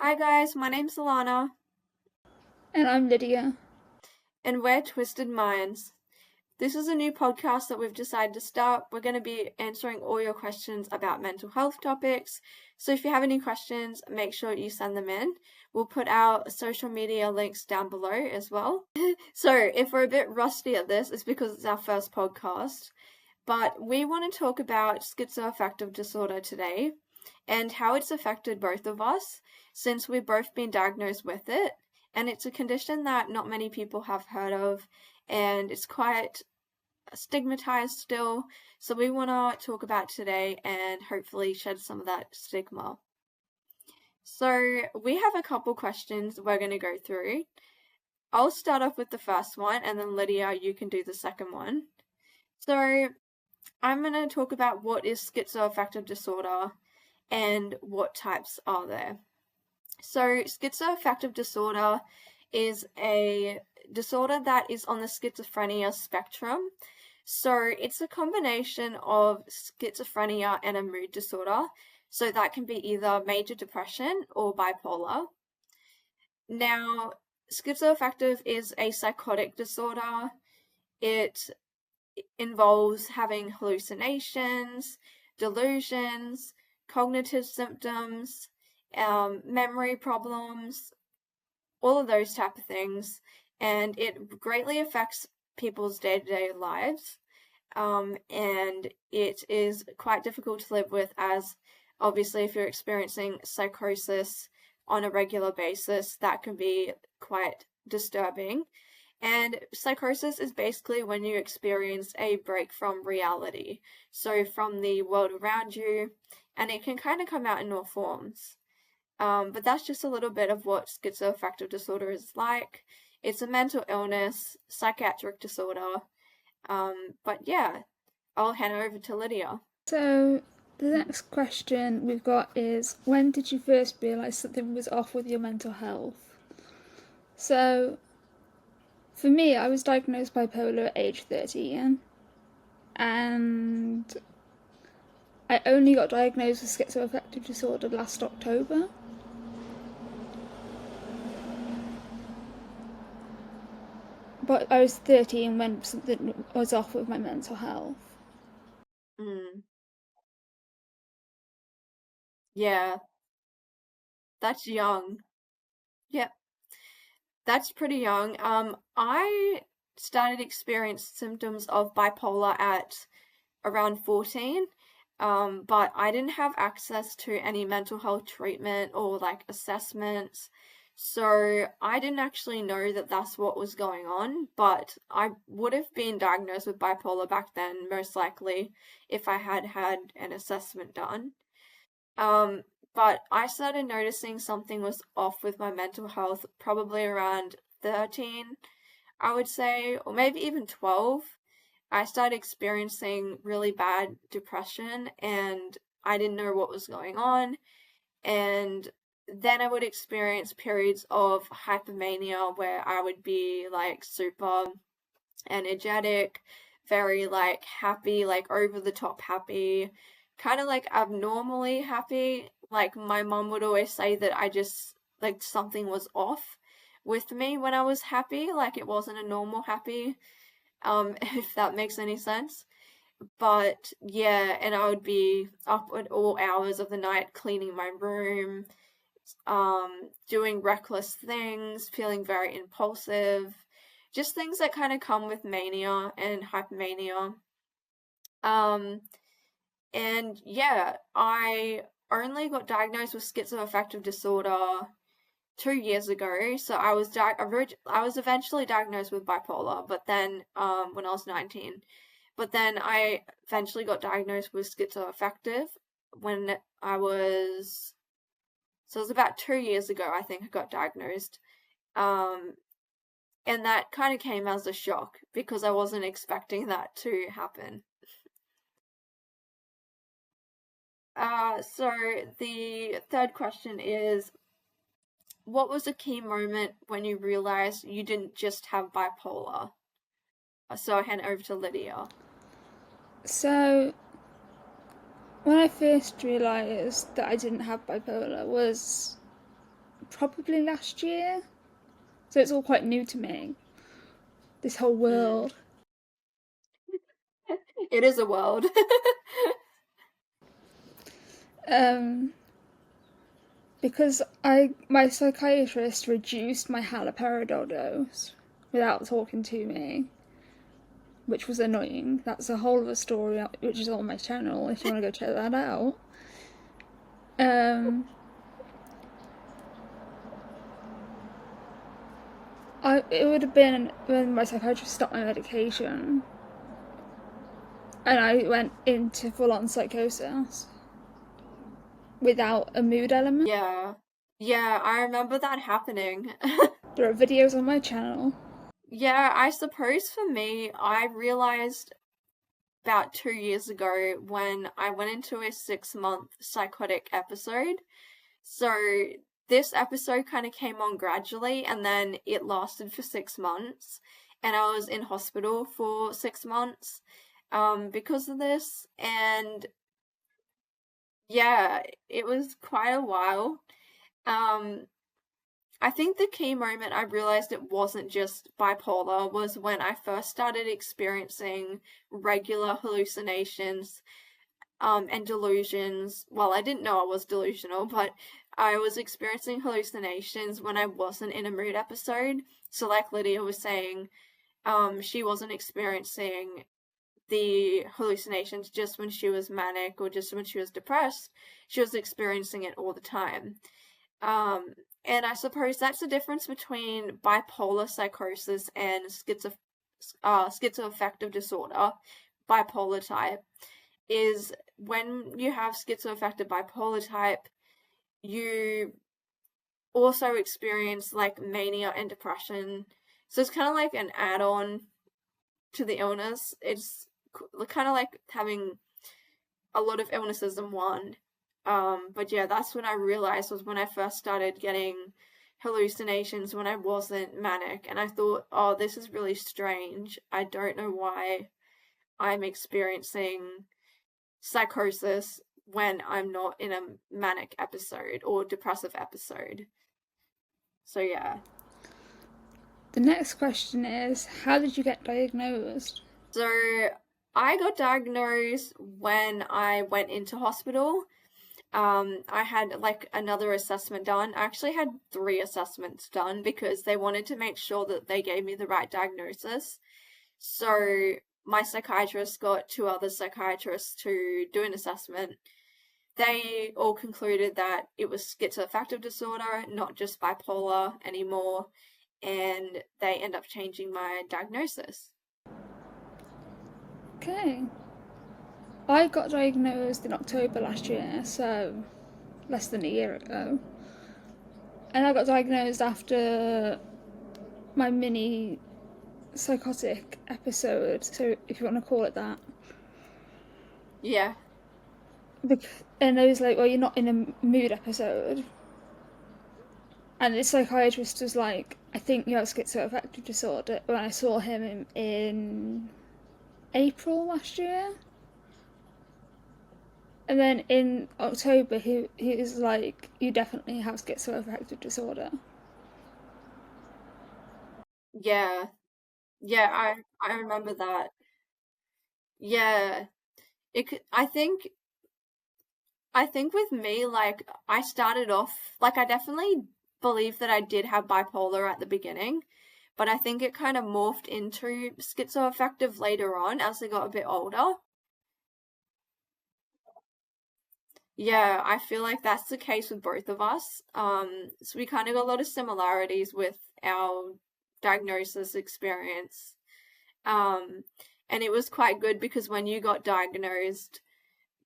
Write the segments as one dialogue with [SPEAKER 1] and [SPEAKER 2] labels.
[SPEAKER 1] Hi guys, my name's Alana,
[SPEAKER 2] And I'm Lydia.
[SPEAKER 1] and we're Twisted Minds. This is a new podcast that we've decided to start. We're going to be answering all your questions about mental health topics. So if you have any questions, make sure you send them in. We'll put our social media links down below as well. So if we're a bit rusty at this, it's because it's our first podcast. But we want to talk about schizoaffective disorder today and how it's affected both of us since we've both been diagnosed with it. And it's a condition that not many people have heard of, and it's quite stigmatized still. So we want to talk about today and hopefully shed some of that stigma. So we have a couple questions we're going to go through. I'll start off with the first one, and then Lydia, you can do the second one. So I'm going to talk about what is schizoaffective disorder and what types are there. So, schizoaffective disorder is a disorder that is on the schizophrenia spectrum. So, it's a combination of schizophrenia and a mood disorder. So, that can be either major depression or bipolar. Now, schizoaffective is a psychotic disorder. It involves having hallucinations, delusions, cognitive symptoms, memory problems, all of those type of things, and it greatly affects people's day-to-day lives. And it is quite difficult to live with, as obviously if you're experiencing psychosis on a regular basis, that can be quite disturbing. And psychosis is basically when you experience a break from reality, so from the world around you, and it can kind of come out in all forms. But that's just a little bit of what schizoaffective disorder is like. It's a mental illness, psychiatric disorder. But yeah, I'll hand over to Lydia.
[SPEAKER 2] So, the next question we've got is, when did you first realise something was off with your mental health? So, for me, I was diagnosed bipolar at age 13, and I only got diagnosed with schizoaffective disorder last October. But I was 13 when something was off with my mental health.
[SPEAKER 1] Mm, yeah, that's young. Yep, that's pretty young. I started experiencing symptoms of bipolar at around 14. But I didn't have access to any mental health treatment or like assessments. So I didn't actually know that that's what was going on, but I would have been diagnosed with bipolar back then, most likely, if I had had an assessment done. Um, but I started noticing something was off with my mental health probably around 13, I would say, or maybe even 12. I started experiencing really bad depression and I didn't know what was going on. And then I would experience periods of hypomania where I would be like super energetic, very like happy, like over the top happy, kind of like abnormally happy. Like my mom would always say that I just like something was off with me when I was happy, like it wasn't a normal happy, if that makes any sense. But yeah, and I would be up at all hours of the night cleaning my room, doing reckless things, feeling very impulsive, just things that kind of come with mania and hypomania. Um, and yeah, I only got diagnosed with schizoaffective disorder 2 years ago. So I was eventually diagnosed with bipolar, but then when I was 19. But then I eventually got diagnosed with schizoaffective when I was, so it was about 2 years ago, I think I got diagnosed. Um, and that kind of came as a shock because I wasn't expecting that to happen. So the third question is, what was a key moment when you realized you didn't just have bipolar? So I hand it over to Lydia.
[SPEAKER 2] So, when I first realised that I didn't have bipolar was probably last year. So it's all quite new to me, this whole world.
[SPEAKER 1] It is a world.
[SPEAKER 2] Because my psychiatrist reduced my haloperidol dose without talking to me, which was annoying. That's a whole other story, which is on my channel if you want to go check that out. It would have been when my psychiatrist stopped my medication and I went into full-on psychosis without a mood element.
[SPEAKER 1] Yeah. Yeah, I remember that happening.
[SPEAKER 2] There are videos on my channel.
[SPEAKER 1] Yeah, I suppose for me, I realized about 2 years ago when I went into a 6-month psychotic episode. So this episode kind of came on gradually and then it lasted for 6 months. And I was in hospital for 6 months because of this. And yeah, it was quite a while. I think the key moment I realized it wasn't just bipolar was when I first started experiencing regular hallucinations and delusions. Well, I didn't know I was delusional, but I was experiencing hallucinations when I wasn't in a mood episode. So, like Lydia was saying, she wasn't experiencing the hallucinations just when she was manic or just when she was depressed. She was experiencing it all the time. And I suppose that's the difference between bipolar psychosis and schizoaffective disorder, bipolar type, is when you have schizoaffective bipolar type, you also experience like mania and depression. So it's kind of like an add-on to the illness. It's kind of like having a lot of illnesses in one. But yeah, that's when I realized was when I first started getting hallucinations when I wasn't manic, and I thought, oh, this is really strange. I don't know why I'm experiencing psychosis when I'm not in a manic episode or depressive episode. So yeah.
[SPEAKER 2] The next question is, how did you get diagnosed?
[SPEAKER 1] So I got diagnosed when I went into hospital. I had like another assessment done. I actually had 3 assessments done because they wanted to make sure that they gave me the right diagnosis. So my psychiatrist got 2 other psychiatrists to do an assessment. They all concluded that it was schizoaffective disorder, not just bipolar anymore, and they end up changing my diagnosis.
[SPEAKER 2] Okay. I got diagnosed in October last year, so less than a year ago. And I got diagnosed after my mini psychotic episode, so if you want to call it that.
[SPEAKER 1] Yeah.
[SPEAKER 2] And I was like, well, you're not in a mood episode. And the psychiatrist was like, I think you have schizoaffective disorder, when I saw him in April last year. And then in October, he was like, you definitely have schizoaffective disorder.
[SPEAKER 1] Yeah. Yeah, I remember that. Yeah. It could, I think with me, like, I started off, like, I definitely believe that I did have bipolar at the beginning, but I think it kind of morphed into schizoaffective later on as I got a bit older. Yeah, I feel like that's the case with both of us. So we kind of got a lot of similarities with our diagnosis experience. Um, and it was quite good because when you got diagnosed,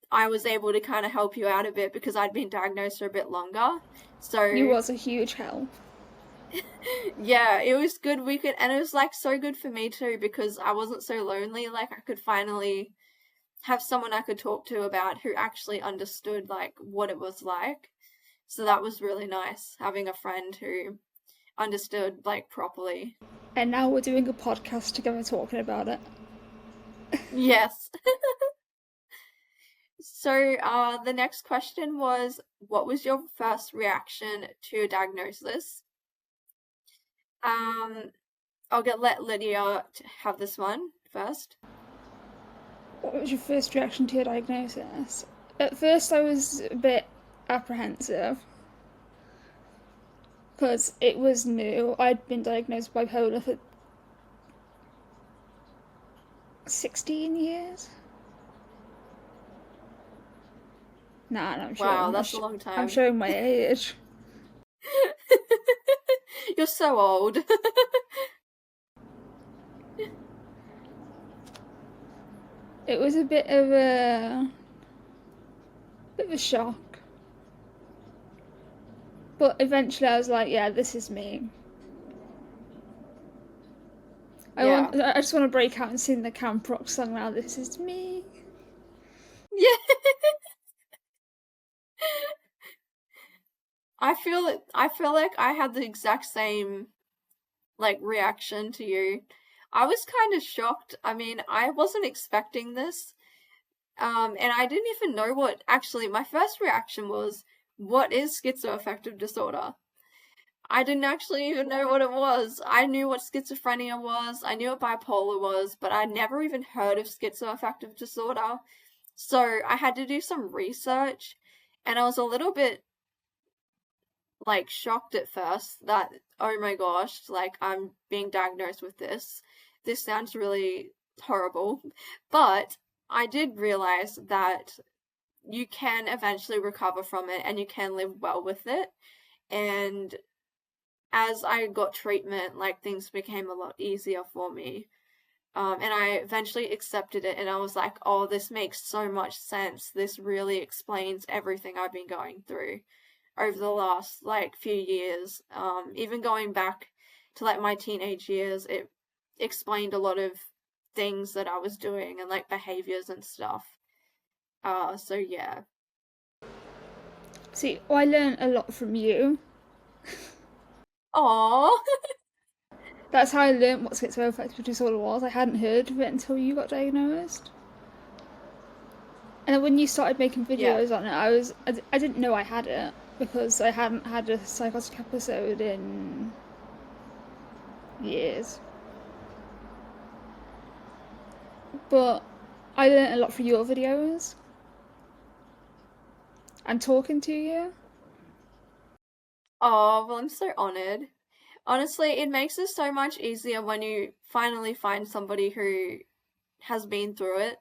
[SPEAKER 1] I was able to kind of help you out a bit because I'd been diagnosed for a bit longer. So
[SPEAKER 2] You was a huge help.
[SPEAKER 1] yeah, it was good. And it was like so good for me too because I wasn't so lonely. Like I could finally have someone I could talk to about who actually understood like what it was like. So that was really nice having a friend who understood like properly.
[SPEAKER 2] And now we're doing a podcast together talking about it.
[SPEAKER 1] Yes. So, the next question was, what was your first reaction to a diagnosis? Um, let Lydia have this one first.
[SPEAKER 2] What was your first reaction to your diagnosis? At first, I was a bit apprehensive because it was new. I'd been diagnosed bipolar for 16 years. Nah, I'm sure.
[SPEAKER 1] Wow, that's a long
[SPEAKER 2] I'm
[SPEAKER 1] time.
[SPEAKER 2] showing my age.
[SPEAKER 1] You're so old.
[SPEAKER 2] It was a bit of a shock. But eventually, I was like, yeah, this is me.
[SPEAKER 1] Yeah.
[SPEAKER 2] I just want to break out and sing the Camp Rock song now. This is me.
[SPEAKER 1] Yeah. I feel like I had the exact same like reaction to you. I was kind of shocked. I mean, I wasn't expecting this. And I didn't even know what actually my first reaction was, what is schizoaffective disorder? I didn't actually even know what it was. I knew what schizophrenia was, I knew what bipolar was, but I never even heard of schizoaffective disorder. So I had to do some research, and I was a little bit like shocked at first that, oh my gosh, like I'm being diagnosed with this. This sounds really horrible. But I did realize that you can eventually recover from it and you can live well with it. And as I got treatment, like things became a lot easier for me. And I eventually accepted it, and I was like, oh, this makes so much sense. This really explains everything I've been going through over the last like few years. Even going back to like my teenage years, it explained a lot of things that I was doing and like behaviors and stuff. So yeah.
[SPEAKER 2] See, I learned a lot from you.
[SPEAKER 1] Oh,
[SPEAKER 2] That's how I learned what schizoaffective disorder was. I hadn't heard of it until you got diagnosed. And then when you started making
[SPEAKER 1] yeah.
[SPEAKER 2] videos on it, I didn't know I had it because I hadn't had a psychotic episode in years. But I learned a lot from your videos and talking to you.
[SPEAKER 1] Oh, well, I'm so honored. Honestly, it makes it so much easier when you finally find somebody who has been through it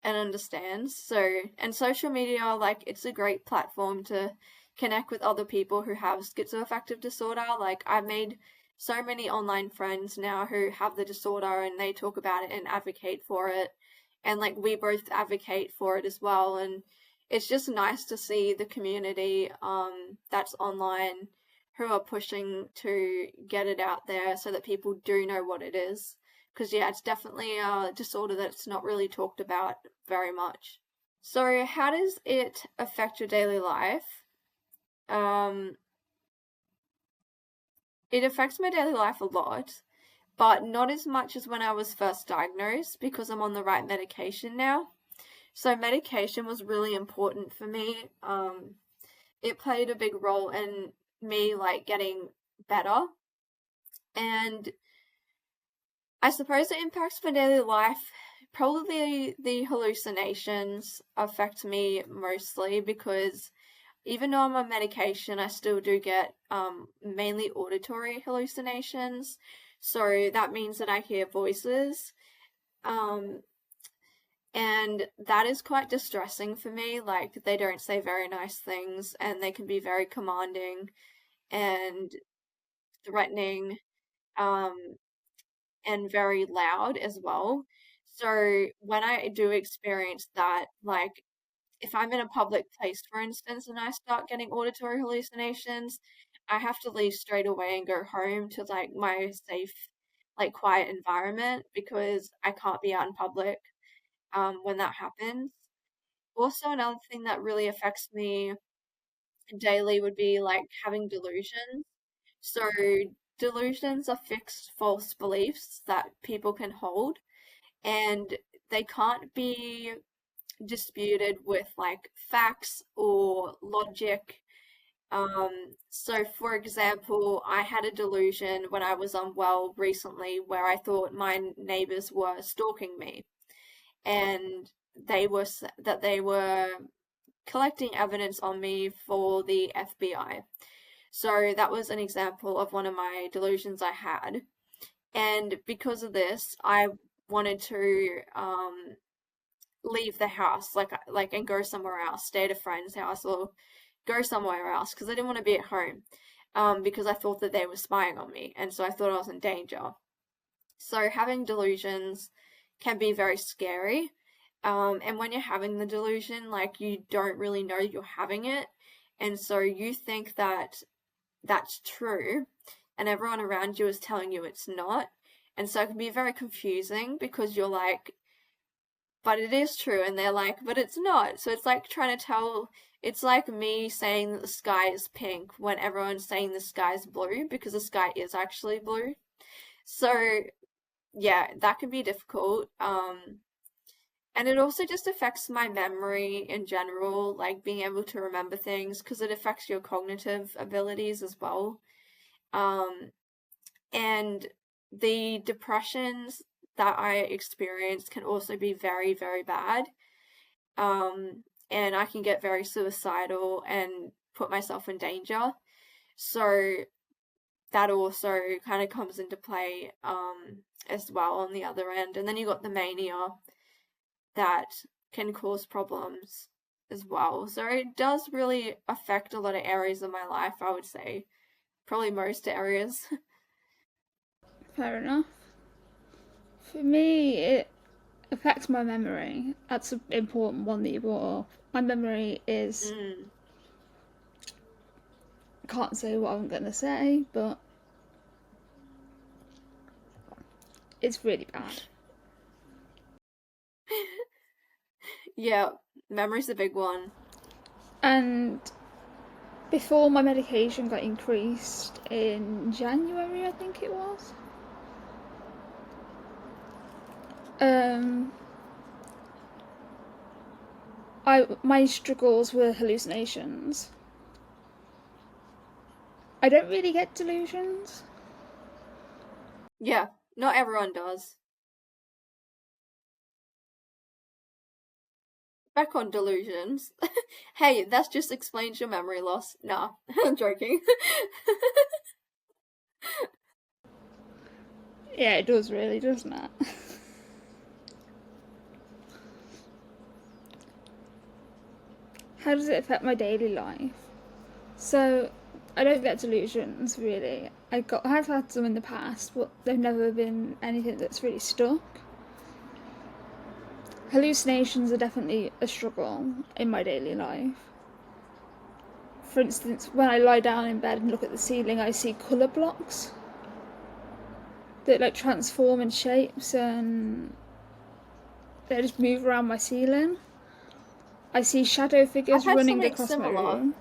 [SPEAKER 1] and understands. So, and social media, like, it's a great platform to connect with other people who have schizoaffective disorder. Like, I've made so many online friends now who have the disorder and they talk about it and advocate for it. And, like, we both advocate for it as well. And it's just nice to see the community that's online who are pushing to get it out there so that people do know what it is. Because, yeah, it's definitely a disorder that's not really talked about very much. So, how does it affect your daily life? Um, it affects my daily life a lot, but not as much as when I was first diagnosed because I'm on the right medication now. So, medication was really important for me. It played a big role in me like getting better. And I suppose it impacts my daily life. Probably the hallucinations affect me mostly because even though I'm on medication, I still do get mainly auditory hallucinations. So that means that I hear voices. Um, and that is quite distressing for me. Like, they don't say very nice things and they can be very commanding and threatening. Um, and very loud as well. So when I do experience that, like if I'm in a public place, for instance, and I start getting auditory hallucinations, I have to leave straight away and go home to like my safe, like quiet environment because I can't be out in public when that happens. Also, another thing that really affects me daily would be like having delusions. So, delusions are fixed false beliefs that people can hold, and they can't be disputed with like facts or logic. So for example, I had a delusion when I was unwell recently where I thought my neighbors were stalking me, and they were collecting evidence on me for the FBI. So that was an example of one of my delusions I had. And because of this, I wanted to leave the house, and go somewhere else, stay at a friend's house or go somewhere else because I didn't want to be at home. Because I thought that they were spying on me, and so I thought I was in danger. So having delusions can be very scary. And when you're having the delusion, like you don't really know you're having it, and so you think that that's true, and everyone around you is telling you it's not. And so it can be very confusing because you're like, but it is true, and they're like, but it's not. So it's like trying to tell, it's like me saying that the sky is pink when everyone's saying the sky is blue because the sky is actually blue. So yeah, that can be difficult. And it also just affects my memory in general, like being able to remember things, because it affects your cognitive abilities as well. Um, and the depressions that I experienced can also be very, very bad. And I can get very suicidal and put myself in danger. So that also kind of comes into play as well on the other end. And then you got the mania that can cause problems as well. So it does really affect a lot of areas of my life, I would say. Probably most areas.
[SPEAKER 2] Fair enough. For me, it affects my memory. That's an important one that you brought up. My memory is.
[SPEAKER 1] Mm.
[SPEAKER 2] I can't say what I'm going to say, but it's really bad.
[SPEAKER 1] Yeah, memory's a big one.
[SPEAKER 2] And before my medication got increased in January, I think it was, um, my struggles were hallucinations. I don't really get delusions.
[SPEAKER 1] Yeah, not everyone does. Back on delusions. Hey, that just explains your memory loss. Nah, I'm joking.
[SPEAKER 2] Yeah, it does really, doesn't it? How does it affect my daily life? So, I don't get delusions really. I've had some in the past, but they've never been anything that's really stuck. Hallucinations are definitely a struggle in my daily life. For instance, when I lie down in bed and look at the ceiling, I see colour blocks that like transform in shapes and they just move around my ceiling. I see shadow
[SPEAKER 1] I've
[SPEAKER 2] figures
[SPEAKER 1] had
[SPEAKER 2] running
[SPEAKER 1] something
[SPEAKER 2] across my
[SPEAKER 1] similar.
[SPEAKER 2] room.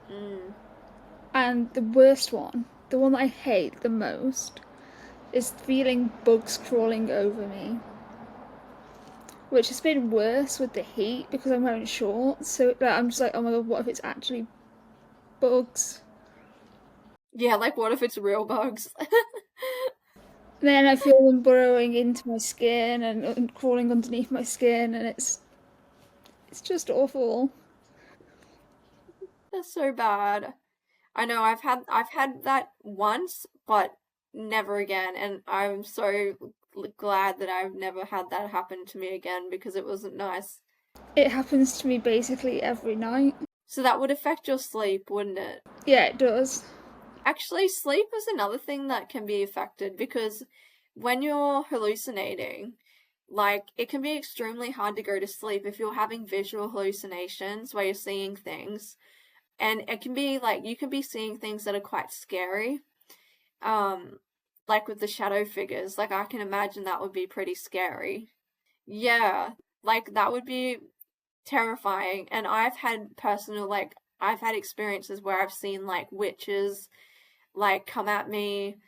[SPEAKER 1] Mm.
[SPEAKER 2] And the worst one, the one that I hate the most, is feeling bugs crawling over me. Which has been worse with the heat because I'm wearing shorts. So like, I'm just like, oh my god, what if it's actually bugs?
[SPEAKER 1] Yeah, like what if it's real bugs?
[SPEAKER 2] And then I feel them burrowing into my skin and crawling underneath my skin, and it's just awful.
[SPEAKER 1] That's so bad. I know I've had that once, but never again, and I'm so glad that I've never had that happen to me again because it wasn't nice.
[SPEAKER 2] It happens to me basically every night.
[SPEAKER 1] So that would affect your sleep, wouldn't it?
[SPEAKER 2] Yeah, it does.
[SPEAKER 1] Actually, sleep is another thing that can be affected because when you're hallucinating, like it can be extremely hard to go to sleep if you're having visual hallucinations where you're seeing things. And it can be like you can be seeing things that are quite scary. Um, like with the shadow figures, like I can imagine that would be pretty scary. Yeah, like that would be terrifying. And I've had experiences where I've seen like witches like come at me,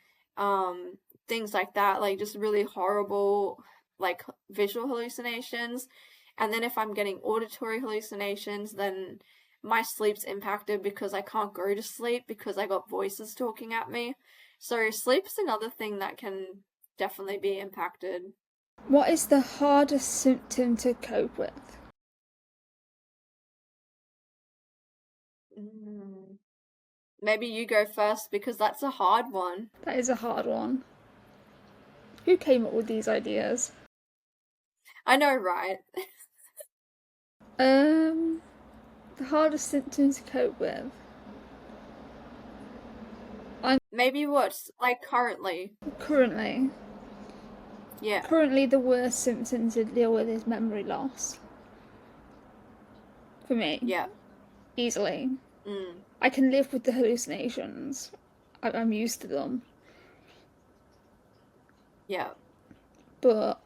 [SPEAKER 1] things like that, like just really horrible like visual hallucinations. And then if I'm getting auditory hallucinations, then my sleep's impacted because I can't go to sleep because I got voices talking at me. So sleep is another thing that can definitely be impacted.
[SPEAKER 2] What is the hardest symptom to cope with?
[SPEAKER 1] Maybe you go first because that's a hard one.
[SPEAKER 2] That is a hard one. Who came up with these ideas?
[SPEAKER 1] I know, right?
[SPEAKER 2] The hardest symptom to cope with.
[SPEAKER 1] Maybe what's like currently.
[SPEAKER 2] Currently,
[SPEAKER 1] Yeah.
[SPEAKER 2] the worst symptom to deal with is memory loss. For me.
[SPEAKER 1] Yeah.
[SPEAKER 2] Easily. I can live with the hallucinations. I'm used to them.
[SPEAKER 1] Yeah.
[SPEAKER 2] But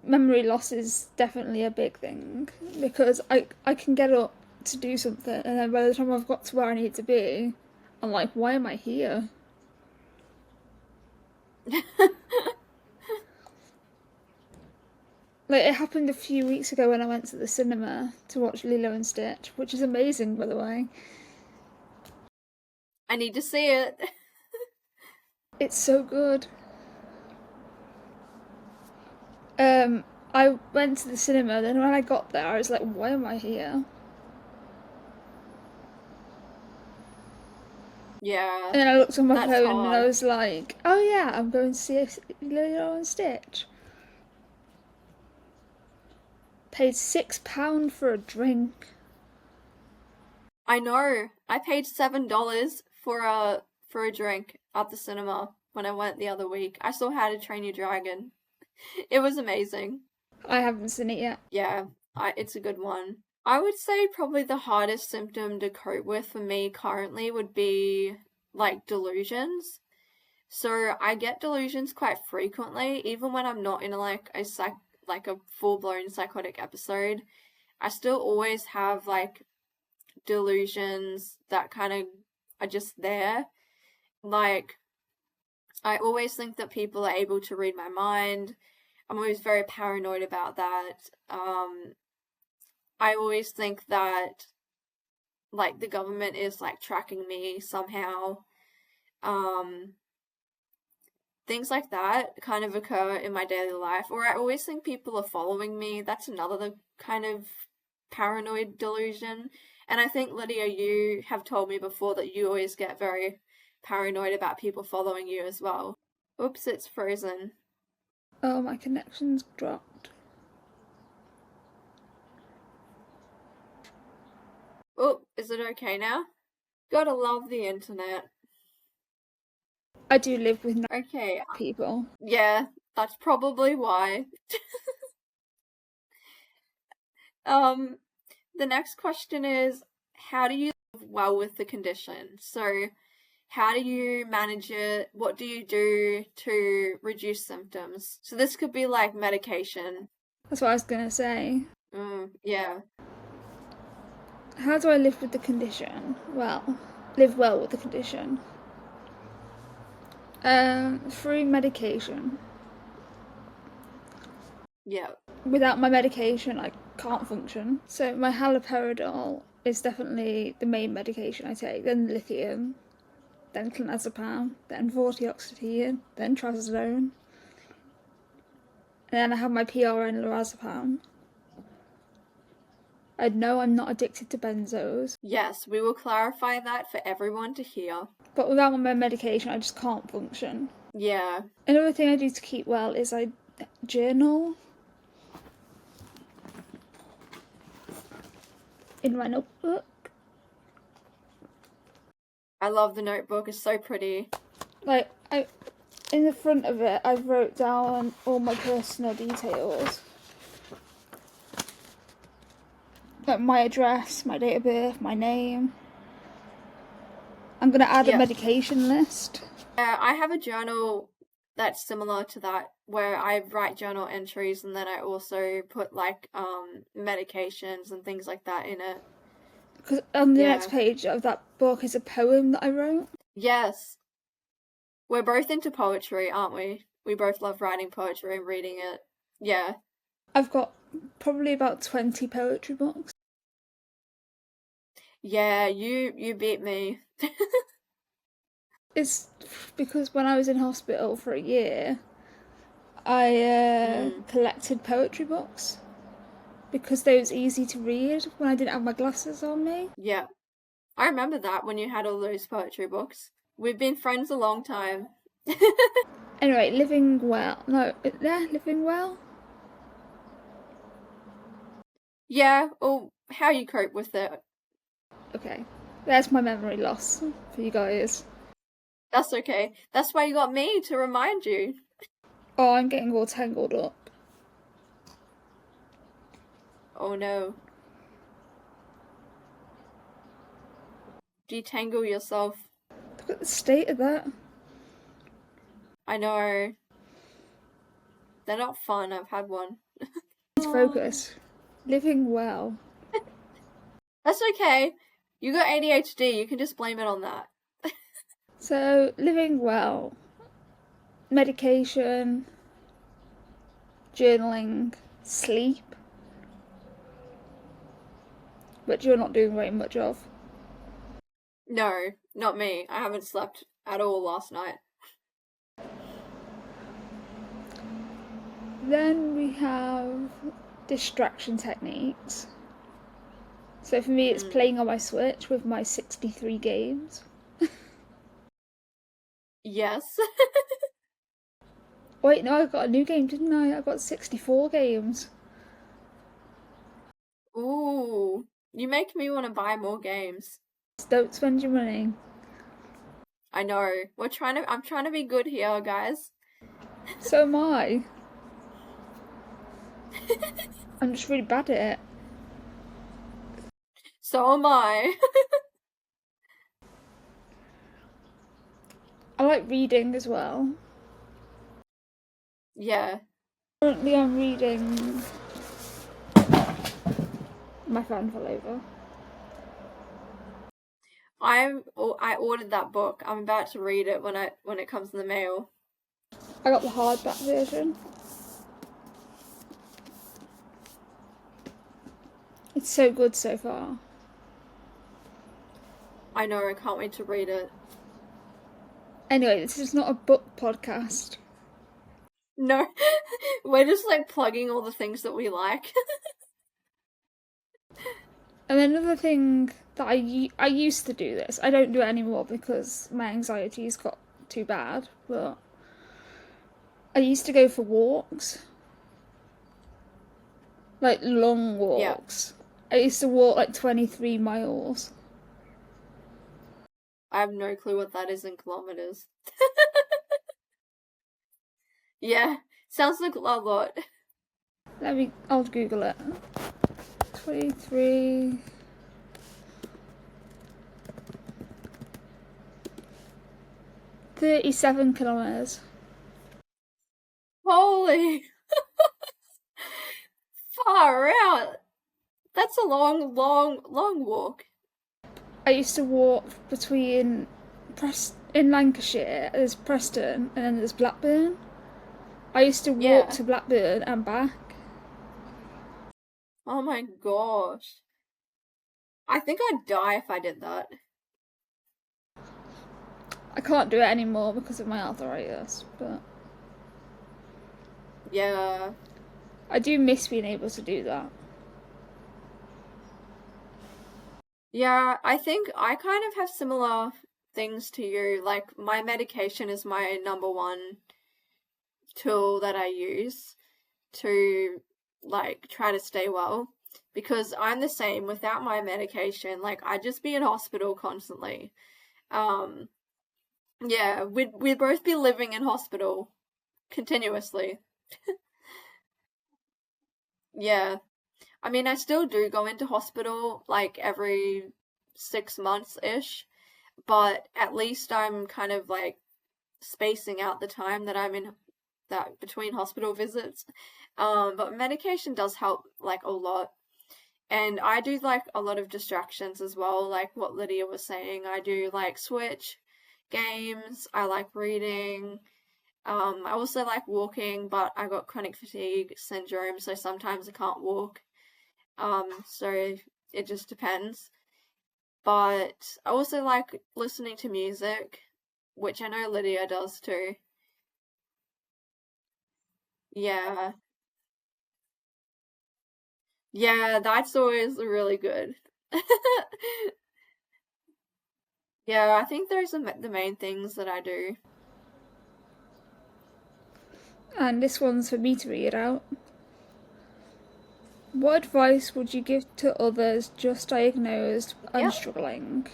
[SPEAKER 2] memory loss is definitely a big thing because I can get up to do something and then by the time I've got to where I need to be, I'm like, why am I here? Like, it happened a few weeks ago when I went to the cinema to watch Lilo and Stitch, which is amazing, by the way.
[SPEAKER 1] I need to see it.
[SPEAKER 2] It's so good. I went to the cinema, then when I got there, I was like, why am I here?
[SPEAKER 1] Yeah.
[SPEAKER 2] And then I looked on my
[SPEAKER 1] that's
[SPEAKER 2] phone
[SPEAKER 1] hard.
[SPEAKER 2] and I was like, oh yeah, I'm going to see Lilo and Stitch. Paid £6 for a drink.
[SPEAKER 1] I know. I paid $7 for a drink at the cinema when I went the other week. I saw How to Train Your Dragon. It was amazing.
[SPEAKER 2] I haven't seen it yet.
[SPEAKER 1] Yeah, it's a good one. I would say probably the hardest symptom to cope with for me currently would be like delusions. So I get delusions quite frequently, even when I'm not in like a full-blown psychotic episode. I still always have like delusions that kind of are just there. Like, I always think that people are able to read my mind. I'm always very paranoid about that. I always think that like the government is like tracking me somehow. Things like that kind of occur in my daily life. Or I always think people are following me. That's another kind of paranoid delusion. And I think, Lydia, you have told me before that you always get very paranoid about people following you as well. Oops, it's frozen.
[SPEAKER 2] Oh, my connection's dropped.
[SPEAKER 1] Oh, is it okay now? Gotta love the internet.
[SPEAKER 2] I do live with
[SPEAKER 1] Okay,
[SPEAKER 2] people.
[SPEAKER 1] yeah, that's probably why. The next question is, how do you live well with the condition? So, how do you manage it? What do you do to reduce symptoms? So this could be like medication.
[SPEAKER 2] That's what I was going to say.
[SPEAKER 1] Yeah.
[SPEAKER 2] How do I live with the condition? Well, live well with the condition. Through medication.
[SPEAKER 1] Yeah.
[SPEAKER 2] Without my medication, I can't function. So my haloperidol is definitely the main medication I take. Then lithium, then clonazepam, then vortioxetine, then trazodone. And then I have my PRN lorazepam. I know I'm not addicted to benzos.
[SPEAKER 1] Yes, we will clarify that for everyone to hear.
[SPEAKER 2] But without my medication, I just can't function.
[SPEAKER 1] Yeah.
[SPEAKER 2] Another thing I do to keep well is I journal. In my notebook.
[SPEAKER 1] I love the notebook, it's so pretty.
[SPEAKER 2] Like, in the front of it, I wrote down all my personal details. Like my address, my date of birth, my name. I'm going to add a medication list.
[SPEAKER 1] I have a journal that's similar to that, where I write journal entries and then I also put like medications and things like that in it.
[SPEAKER 2] Because on the next page of that book is a poem that I wrote.
[SPEAKER 1] Yes. We're both into poetry, aren't we? We both love writing poetry and reading it. Yeah.
[SPEAKER 2] I've got probably about 20 poetry books.
[SPEAKER 1] Yeah, you beat me.
[SPEAKER 2] It's because when I was in hospital for a year, I
[SPEAKER 1] Mm,
[SPEAKER 2] collected poetry books because they was easy to read when I didn't have my glasses on me.
[SPEAKER 1] yeah. I remember that when you had all those poetry books. We've been friends a long time.
[SPEAKER 2] Anyway, living well. No, yeah, living well.
[SPEAKER 1] Yeah, or how you cope with it.
[SPEAKER 2] Okay, there's my memory loss for you guys.
[SPEAKER 1] That's okay. That's why you got me to remind you.
[SPEAKER 2] Oh, I'm getting all tangled up.
[SPEAKER 1] Oh no. Detangle yourself.
[SPEAKER 2] Look at the state of that.
[SPEAKER 1] I know. They're not fun. I've had one.
[SPEAKER 2] Focus. Living well.
[SPEAKER 1] That's okay. You got ADHD. You can just blame it on that.
[SPEAKER 2] So, living well. Medication, journaling, sleep, which you're not doing very much of.
[SPEAKER 1] No, not me. I haven't slept at all last night.
[SPEAKER 2] Then we have distraction techniques. So for me, it's
[SPEAKER 1] Mm.
[SPEAKER 2] playing on my Switch with my 63 games.
[SPEAKER 1] Yes.
[SPEAKER 2] Wait, no, I got a new game, didn't I? I got 64 games.
[SPEAKER 1] Ooh. You make me want to buy more games.
[SPEAKER 2] Don't spend your money.
[SPEAKER 1] I know. I'm trying to be good here, guys.
[SPEAKER 2] So am I. I'm just really bad at it.
[SPEAKER 1] So am I.
[SPEAKER 2] I like reading as well.
[SPEAKER 1] Yeah.
[SPEAKER 2] Currently, I'm reading. My phone fell over.
[SPEAKER 1] I ordered that book. I'm about to read it when it comes in the mail.
[SPEAKER 2] I got the hardback version. It's so good so far.
[SPEAKER 1] I know, I can't wait to read it.
[SPEAKER 2] Anyway, this is not a book podcast.
[SPEAKER 1] No. We're just like plugging all the things that we like.
[SPEAKER 2] And another thing that I used to do this. I don't do it anymore because my anxiety's got too bad. But I used to go for walks, like long
[SPEAKER 1] Yeah.
[SPEAKER 2] walks. I used to walk like 23 miles.
[SPEAKER 1] I have no clue what that is in kilometers. Yeah. Sounds like a lot.
[SPEAKER 2] I'll Google it. 23. 37 kilometers.
[SPEAKER 1] Holy. Far out. That's a long walk.
[SPEAKER 2] I used to walk between in Lancashire. There's Preston and then there's Blackburn. I used to walk
[SPEAKER 1] Yeah.
[SPEAKER 2] to Blackburn and back.
[SPEAKER 1] Oh my gosh. I think I'd die if I did that.
[SPEAKER 2] I can't do it anymore because of my arthritis, but
[SPEAKER 1] Yeah.
[SPEAKER 2] I do miss being able to do that.
[SPEAKER 1] Yeah, I think I kind of have similar things to you. Like, my medication is my number one tool that I use to, like, try to stay well. Because I'm the same without my medication. Like, I'd just be in hospital constantly. Um, yeah, we'd both be living in hospital continuously. Yeah. I mean, I still do go into hospital like every 6 months-ish, but at least I'm kind of like spacing out the time that I'm in that between hospital visits. But medication does help like a lot. And I do like a lot of distractions as well, like what Lydia was saying. I do like Switch games, I like reading, I also like walking, but I got chronic fatigue syndrome, so sometimes I can't walk. So it just depends. But I also like listening to music, which I know Lydia does too. Yeah. Yeah, that's always really good. Yeah, I think those are the main things that I do.
[SPEAKER 2] And this one's for me to read out. What advice would you give to others just diagnosed and
[SPEAKER 1] Yep.
[SPEAKER 2] struggling?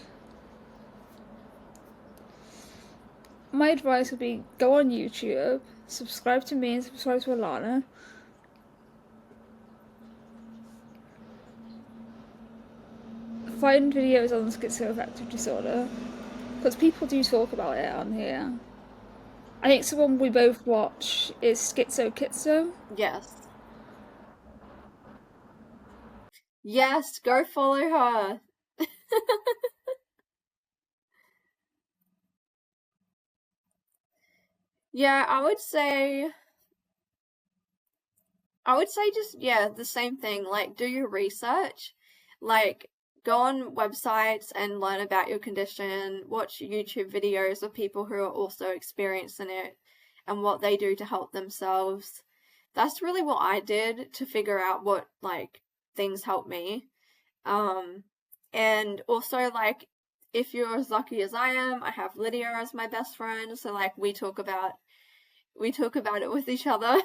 [SPEAKER 2] My advice would be go on YouTube, subscribe to me and subscribe to Alana. Find videos on schizoaffective disorder, because people do talk about it on here. I think someone we both watch is Schizo.
[SPEAKER 1] Yes. Yes, go follow her. Yeah, I would say just, yeah, the same thing. Like, do your research. Like, go on websites and learn about your condition. Watch YouTube videos of people who are also experiencing it and what they do to help themselves. That's really what I did to figure out what, like, things help me. Um, and also, like, if you're as lucky as I am, I have Lydia as my best friend. So, like, we talk about it with each other.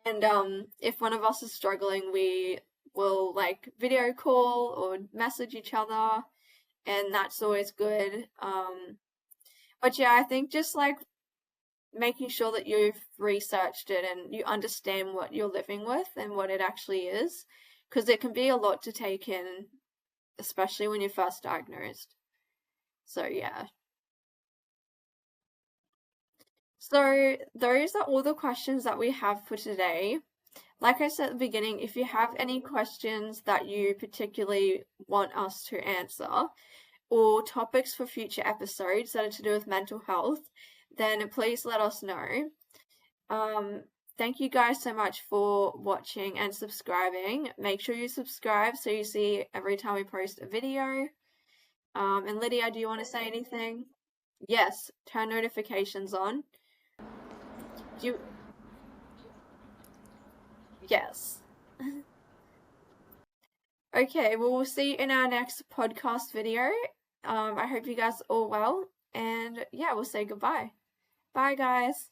[SPEAKER 1] And if one of us is struggling, we will like video call or message each other, and that's always good. But yeah, I think just like making sure that you've researched it and you understand what you're living with and what it actually is, because it can be a lot to take in, especially when you're first diagnosed. So yeah. So those are all the questions that we have for today. Like I said at the beginning, if you have any questions that you particularly want us to answer or topics for future episodes that are to do with mental health, then please let us know. Um, Thank you guys so much for watching and subscribing. Make sure you subscribe so you see every time we post a video. And Lydia, do you want to say anything? Yes, turn notifications on. Do you? Yes. Okay, well, we'll see you in our next podcast video. I hope you guys are all well, and yeah, we'll say goodbye. Bye, guys.